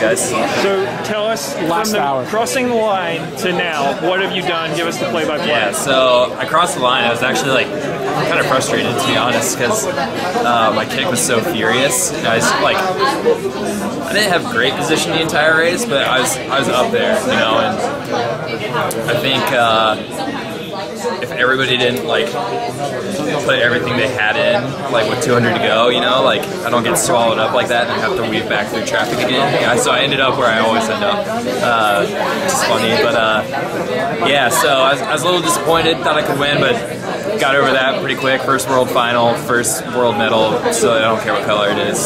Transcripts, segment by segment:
guys? So tell us, Last hour. Crossing the line to now, what have you done? Give us the play-by-play. Yeah, so I crossed the line. I was actually like kind of frustrated, to be honest, because my kick was so furious. I was like, I didn't have great position the entire race, but I was up there, you know, and I think if everybody didn't like put everything they had in, like with 200 to go, you know, like I don't get swallowed up like that and have to weave back through traffic again. Yeah, so I ended up where I always end up, which is funny. But yeah, so I was a little disappointed, thought I could win, but got over that pretty quick. First world final, first world medal, so I don't care what color it is.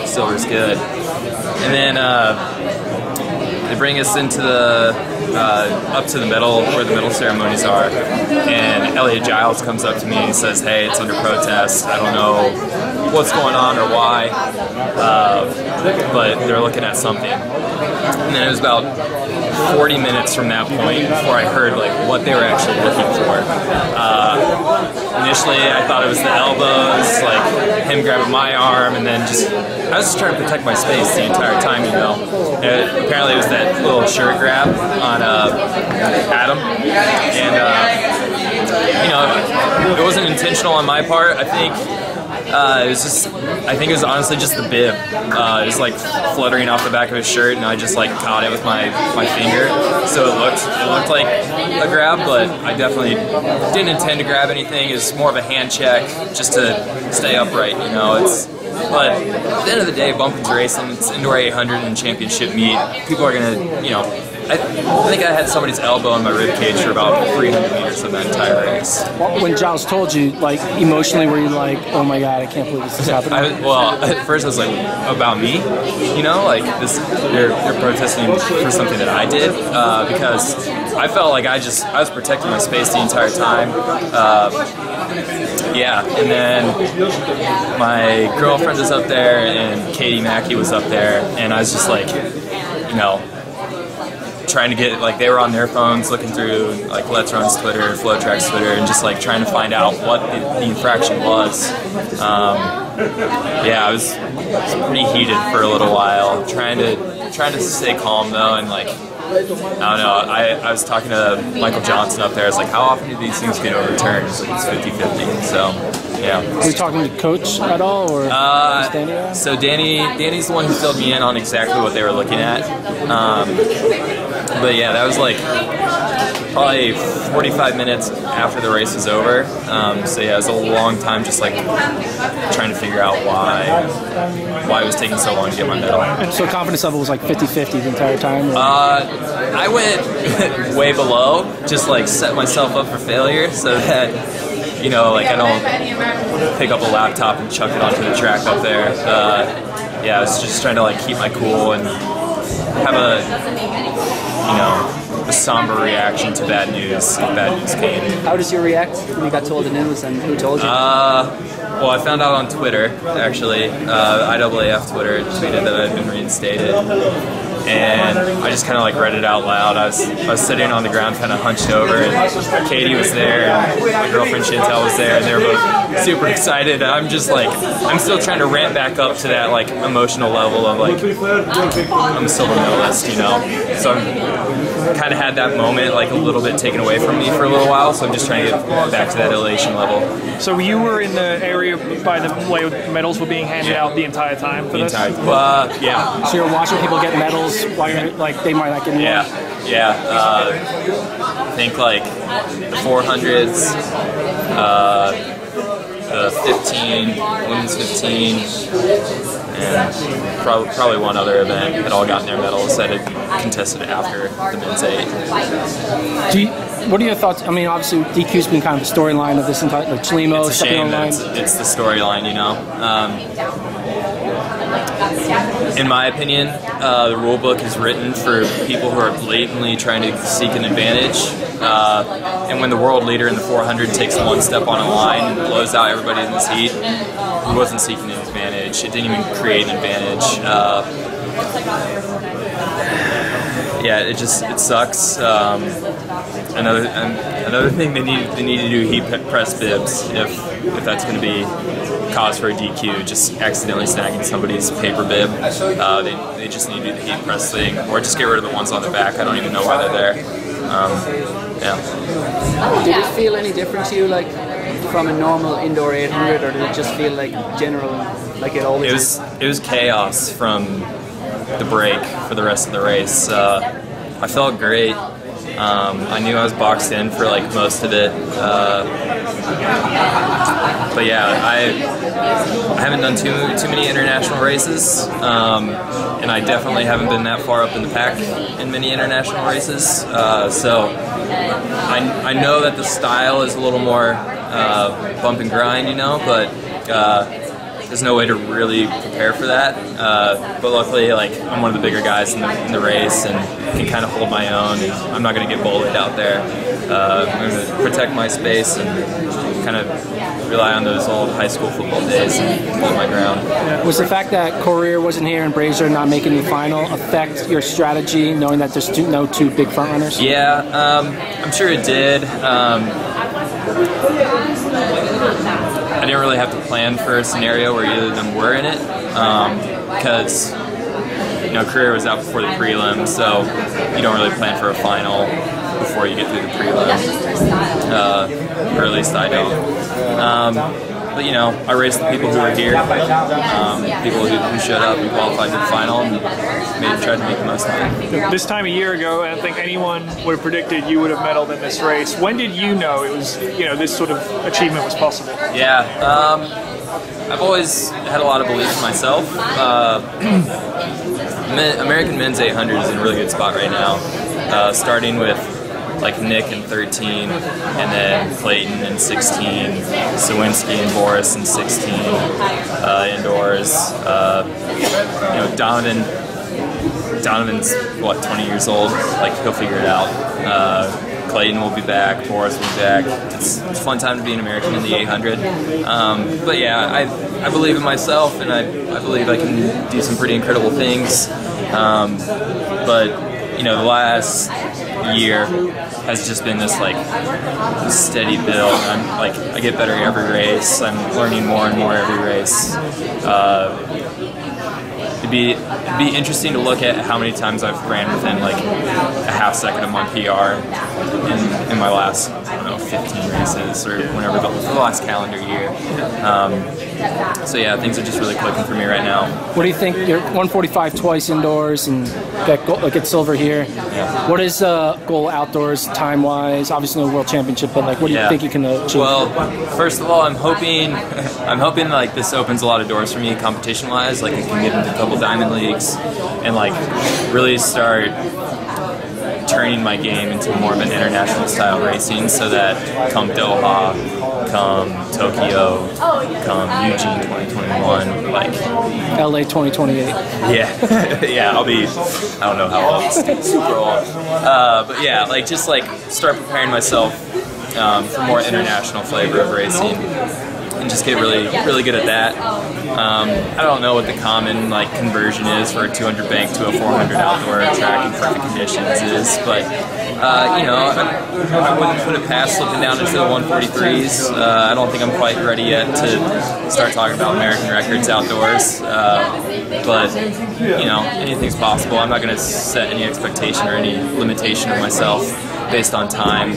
Silver's good. And then they bring us into the up to the medal, where the medal ceremonies are, and Elliot Giles comes up to me and he says, "Hey, it's under protest. I don't know what's going on or why, but they're looking at something." And then it was about 40 minutes from that point before I heard like what they were actually looking for. Initially, I thought it was the elbows, like him grabbing my arm, and then I was just trying to protect my space the entire time, you know. Apparently, it was that little shirt grab on Adam, and you know, it wasn't intentional on my part. I think it was honestly just the bib. It was like fluttering off the back of his shirt, and I just like caught it with my finger. So it looked like a grab, but I definitely didn't intend to grab anything. It was more of a hand check, just to stay upright, you know. But at the end of the day, bumping's racing. It's indoor 800 and championship meet. People are gonna, you know. I think I had somebody's elbow in my rib cage for about 300 meters of that entire race. When Giles told you, like, emotionally, were you like, oh my god, I can't believe this is happening? Well, at first I was like, about me? You know, like, they're protesting for something that I did, because I felt like I was protecting my space the entire time. Yeah, and then my girlfriend was up there, and Katie Mackey was up there, and I was just like, you know, trying to get, like, they were on their phones looking through, like, Let's Run's Twitter, FloTrack's Twitter, and just, like, trying to find out what the infraction was. Yeah, I was pretty heated for a little while, trying to stay calm, though, and, like, I don't know, I was talking to Michael Johnson up there. I was like, how often do these things get overturned? He's like, it's 50-50, so, yeah. Were you talking to Coach at all, or so Danny's the one who filled me in on exactly what they were looking at. But yeah, that was like probably 45 minutes after the race was over. So yeah, it was a long time just like trying to figure out why it was taking so long to get my medal. And so confidence level was like 50-50 the entire time? Or? I went way below, just like set myself up for failure so that, you know, like I don't pick up a laptop and chuck it onto the track up there. Yeah, I was just trying to like keep my cool and have a somber reaction to bad news if bad news came. How did you react when you got told the news, and who told you? Well, I found out on Twitter, actually. IAAF Twitter tweeted that I'd been reinstated. And I just kind of like read it out loud. I was sitting on the ground kind of hunched over, and Katie was there, and my girlfriend Chantel was there, and they were both super excited. I'm just like, I'm still trying to ramp back up to that like emotional level of like, I'm a silver medalist, you know? So I'm kind of had that moment like a little bit taken away from me for a little while, so I'm just trying to get back to that elation level. So you were in the area by the way medals were being handed out the entire time for this? Yeah. So you're watching people get medals while you're like, they might not get more? Yeah. I think like the 400s, the 15, women's 15, and probably one other event had all gotten their medals that had contested after the men's 8. What are your thoughts? I mean, obviously DQ's been kind of the storyline of this entire, like Chelimo stepping online. It's the storyline, you know. In my opinion, the rule book is written for people who are blatantly trying to seek an advantage. And when the world leader in the 400 takes one step on a line and blows out everybody in this heat, he wasn't seeking an advantage. It didn't even create an advantage. Yeah, it sucks. Another thing they need to do heat press bibs. if that's going to be cause for a DQ, just accidentally snagging somebody's paper bib. They just need to do the heat press thing, or just get rid of the ones on the back. I don't even know why they're there. Yeah. Did it feel any different to you, like from a normal indoor 800, or did it just feel like general, like it always is? It was chaos from the break for the rest of the race. I felt great. I knew I was boxed in for like most of it, but yeah, I haven't done too many international races, and I definitely haven't been that far up in the pack in many international races. So I know that the style is a little more bump and grind, you know, but there's no way to really prepare for that. But luckily, like, I'm one of the bigger guys in the race and can kind of hold my own. And I'm not going to get bullied out there. I'm going to protect my space and kind of rely on those old high school football days and hold my ground. Was the fact that Courier wasn't here and Brazier not making the final affect your strategy, knowing that there's no two big front runners? Yeah, I'm sure it did. I didn't really have to plan for a scenario where either of them were in it, because Courier was out before the prelim, so you don't really plan for a final before you get through the prelim, or at least I don't. But I raced the people who were here, people who showed up and qualified to the final, and tried to make the most of it. This time a year ago, I don't think anyone would have predicted you would have medaled in this race. When did you know it was, this sort of achievement was possible? Yeah, I've always had a lot of belief in myself. American men's 800 is in a really good spot right now, starting with like Nick in 13, and then Clayton in 16, Sawinski and Boris in 16 indoors. Donovan's what, 20 years old? Like, he'll figure it out. Clayton will be back. Boris will be back. It's a fun time to be an American in the 800. But yeah, I believe in myself, and I believe I can do some pretty incredible things. But the last year has just been this like steady build. I get better every race. I'm learning more and more every race. It'd be interesting to look at how many times I've ran within like a half second of my PR in my last, 15 races or whenever the last calendar year. So yeah, things are just really clicking for me right now. What do you think? You're 145 twice indoors and get silver here. Yeah. What is goal outdoors time-wise? Obviously no world championship, but like, what do you think you can achieve? Well, first of all, I'm hoping like this opens a lot of doors for me competition-wise. Like, I can get into a couple diamond leagues and like really start turning my game into more of an international style racing, so that come Doha, come Tokyo, come Eugene 2021, like LA 2028. Yeah, yeah, I'll be, I don't know how old, super old. But yeah, like just like start preparing myself for more international flavor of racing, and just get really good at that. I don't know what the common like conversion is for a 200 bank to a 400 outdoor track in perfect conditions is, but I wouldn't put it past slipping down into the 143s. I don't think I'm quite ready yet to start talking about American records outdoors, but anything's possible. I'm not going to set any expectation or any limitation of myself based on time.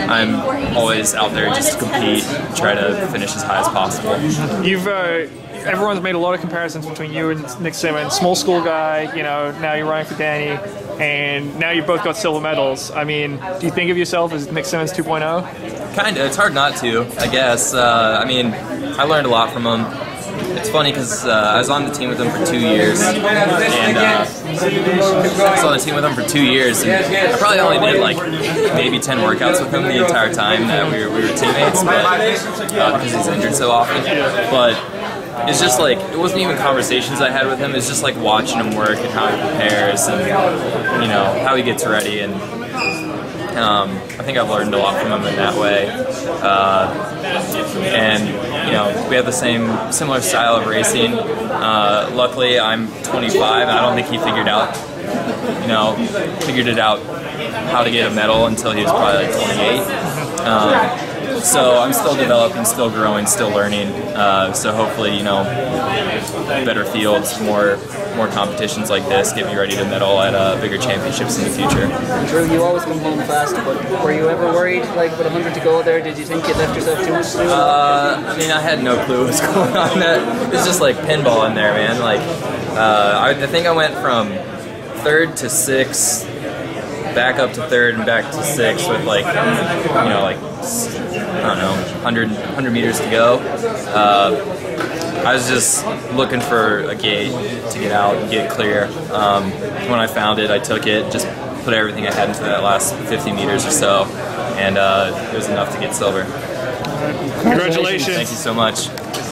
I'm always out there just to compete, try to finish as high as possible. Everyone's made a lot of comparisons between you and Nick Simmons. Small school guy, now you're running for Danny, and now you've both got silver medals. I mean, do you think of yourself as Nick Simmons 2.0? Kinda. It's hard not to, I guess. I learned a lot from him. It's funny because I was on the team with him for 2 years, and I was on the team with him for 2 years, and I probably only did like maybe 10 workouts with him the entire time that we were teammates, but because he's injured so often. But it's just like, it wasn't even conversations I had with him, it's just like watching him work and how he prepares and how he gets ready, and I think I've learned a lot from him in that way. And we have the similar style of racing. Luckily, I'm 25, and I don't think he figured it out how to get a medal until he was probably like 28. So I'm still developing, still growing, still learning. So hopefully, you know, better fields, more competitions like this get me ready to medal at bigger championships in the future. Drew, you always come home fast, but were you ever worried, like with 100 to go there, did you think you left yourself too much to do? I mean, I had no clue what was going on. It's just like pinball in there, man. Like, I think I went from 3rd to 6th, back up to 3rd and back to 6th with like, you know, like, I don't know, 100 meters to go. I was just looking for a gate to get out and get clear. When I found it, I took it, just put everything I had into that last 50 meters or so, and it was enough to get silver. Congratulations. Thank you so much.